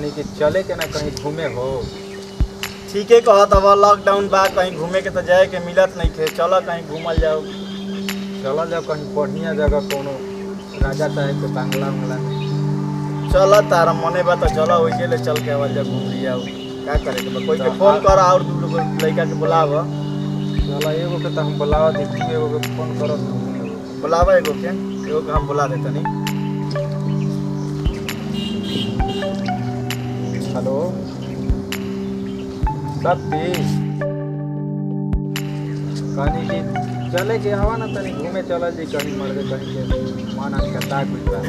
कहनी कि चले के ना कहीं घूमे हो। ठीक है कहत अब लॉकडाउन बा कहीं घूमे के तो जाए के मिलत नहीं थे, चलो कहीं घूमल जाओ। चल जाओ कहीं बढ़िया जगह कोनो राजा साहब के बांग्ला उंगला में। चलो तारा मने बा तो चलो वही ले चल के आवल जा घूम लिया। क्या करे के बा? कोई के फोन कर और दू लोग लड़का के बुलाव। चल एगो के तो हम बुलावा देखी, एगो के फोन करो बुलावा एगो के हम बुला देते नहीं। हेलो सत्ती कहनी कि चले के हवा ना तनी घूमे चल जी कहीं मर गए कहीं के मन खता कुछ बा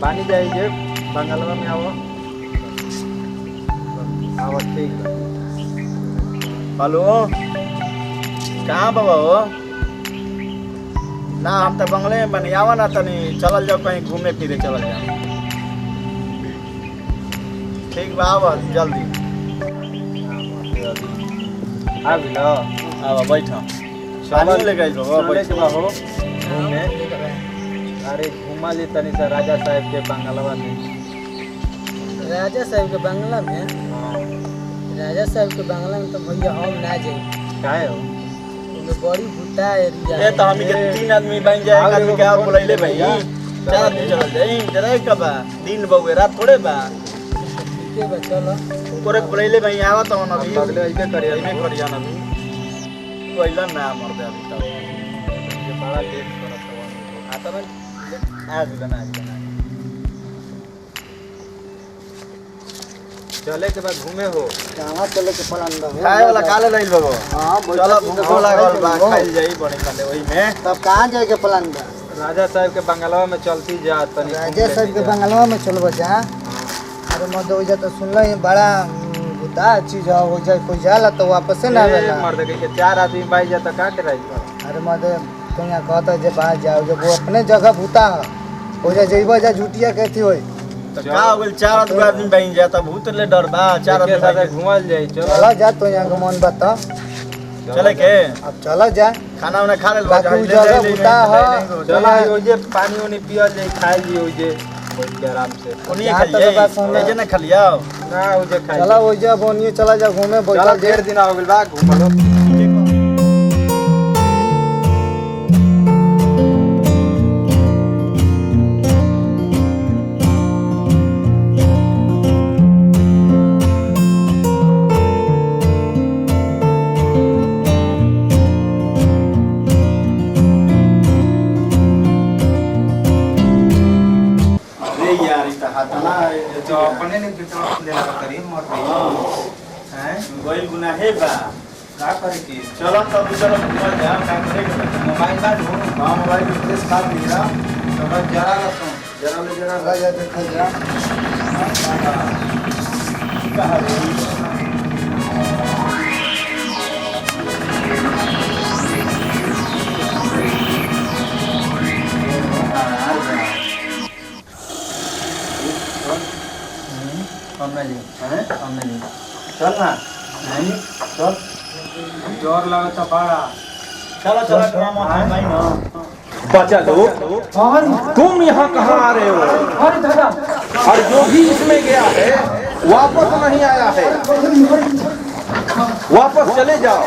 पानी जाइए बंगलवा में आओ आओ ठीक बा। हेलो कहाँ बाबा हो? ना हम तो बंगले में बनी, आवा ना तनी चलल जाओ कहीं घूमे फिरे चलल जाओ। ठीक बा आवा जल्दी आ लो आवा बैठो। पानी ले गई बाबा बैठ हो घूमे। अरे घुमा ली तनी सा राजा साहब के बंगलवा में। राजा साहब के बंगला में? हाँ राजा साहब के बंगला में तो भैया हम ना जाए। काहे हो? उनमें बड़ी भूता एरिया ये तो हम के 3 आदमी बन जाए, एक आदमी के और बुलाइले भाई 4 आदमी चल जाई। जरा का बा दिन बउए रात थोड़े बा। ठीक है बा चलो कोरे बुलाइले भाई आवा तो ना अभी अगले आइबे करिया अइबे करिया ना अभी पहिला ना मर दे अभी तक ये बड़ा लेट करत हो। आता ना आज बना चले के बाद घूमे हो। कहाँ चले के प्लान बा? खाए वाला काले लइल बाबू। हां चलो भूख लागल बा खाइल जाई बड़ी काले वही में। तब कहाँ जाए के प्लान बा? राजा साहब के बंगलवा में चलती जा तनी। राजा साहब के बंगलवा में चलबो जा। अरे मत हो जा तो सुन ल बड़ा भूता चीज हो जाए कोई जाला तो वापस ना आवेला। मर दे के 4 आदमी बाई जा त का कराई कर। अरे मत तो यहाँ कहता जे बाहर जाओ जब वो अपने जगह भूता है हो जा जइबो जा झूठिया कहती होई तो का हो गेल 4 आदमी बन जाता भूत ले डर बा 4 आदमी साथ घुमल जाई। चला जा तो यहाँ का मन बता चले के अब चला जा। खाना उना खा लेल बाकी उ जगह भूता है। चला हो जे पानी उनी पियल जाई खाई जी हो जे बैठ के आराम से। उन्हीं खाइए जे ना खा लिया ना हो जे खाई। चला हो जा बोनिए चला जा घूमे चला बैठल 1.5 दिन हो गेल बा घुमलो। तो अपने ने कितना ले लगा करी मर गई हैं कोई गुनाह है बा का करे की। चलो तब चलो घूमल जा का करे के मोबाइल बा ढूंढ। हां मोबाइल में फ्रेश खा लिया सब जरा ला सुन जरा ले जरा चला जा देखा जा। कहा रे चल ना नहीं चल जोर लगता बड़ा। चलो चलो काम भाई ना बच्चा लोग तुम यहाँ कहाँ आ रहे हो? और जो भी इसमें गया है वापस नहीं आया है, वापस चले जाओ।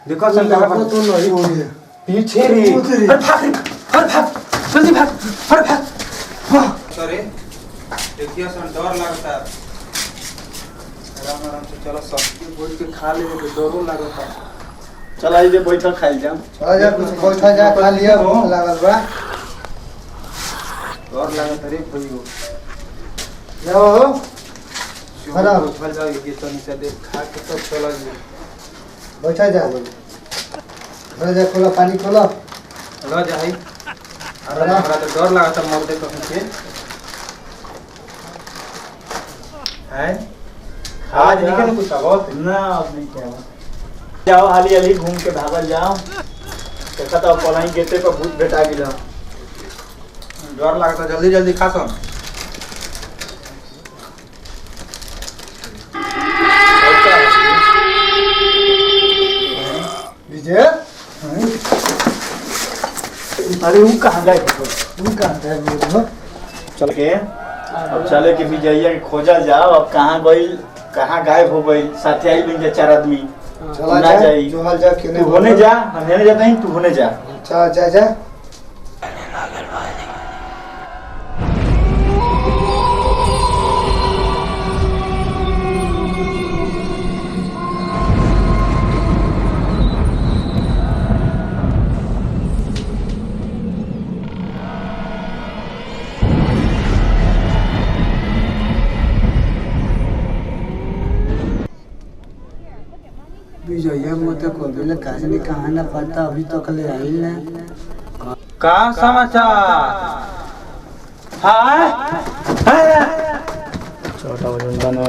देखो तो नहीं हो रही है पीछे रे जल्दी भाग। अरे देखिए सन डर लगता है। आराम आराम से चलो सब बोल के खा ले तो डरो लगता है। चल आइए बैठल खाइल जा। चला जा कुछ बैठा जा खा लिया भूख लागल बा। डर लगता रे भइयो। जाओ खराब चल जाओ ये तनी से देख खा के तो चला जी। बैठा जा। राजा खोला पानी खोला लो जाई। अरे हमरा तो डर लगता मर दे कहीं से। हैं आज निकल कुछ बहुत ना अब नहीं क्या जाओ हाली हाली घूम के भागल जाओ। देखा तो पलाई गेटे पर भूत भेटा गिला। डर लगता जल्दी जल्दी खा सन। विजय अरे वो कहाँ गए तू कहाँ गए हो? चल के अब चले के विजयिया के खोजा जाओ। अब कहाँ गई, कहाँ गायब हो गई। साथी आई बन जा 4 आदमी। चला ना जा जाई। जो हाल जा क्यों तू होने जा, हम होने जाते हैं, तू होने जा। चल जा जा। विजया मत को बेले काजनी कहाँ ना पता अभी तक ले आई ना। का समाचार? हाय छोटा वजन बनो।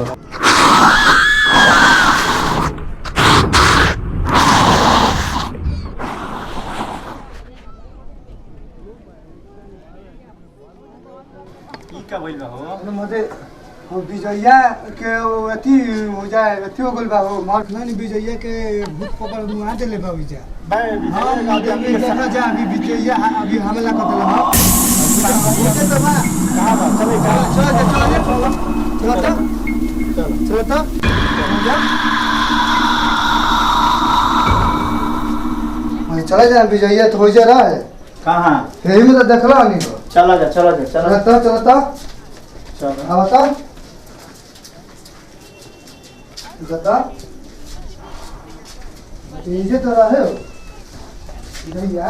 ई का भइल बा हो? मते हम विजया के अथी हो जाए अथी हो गल बा हो मार नहीं विजया के भूत पकड़ मुआ देले बा विजया। हां अभी देखा जा अभी विजया अभी हमला कर देले हां। बोलते तो बा कहां बा चले चल चल चला जा विजया तो हो जा रहा है। कहाँ? यही में तो देखला नहीं हो। चला जा चला जा चला चलता चलता चला। अब बता बता ये तो रहे हो भैया।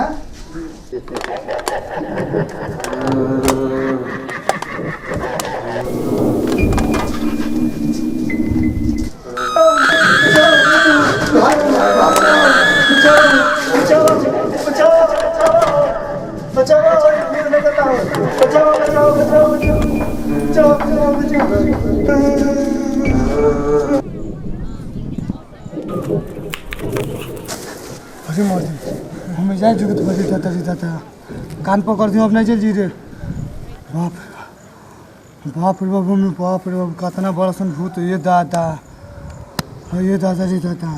अरे मोदी हमें जाए जुगत बजे जाता कान पकड़ दियो अब नहीं चल जी रे। बाप रे बाप में बाप रे बाप कितना बड़ा सन भूत ये दादा ये दादा जी दादा।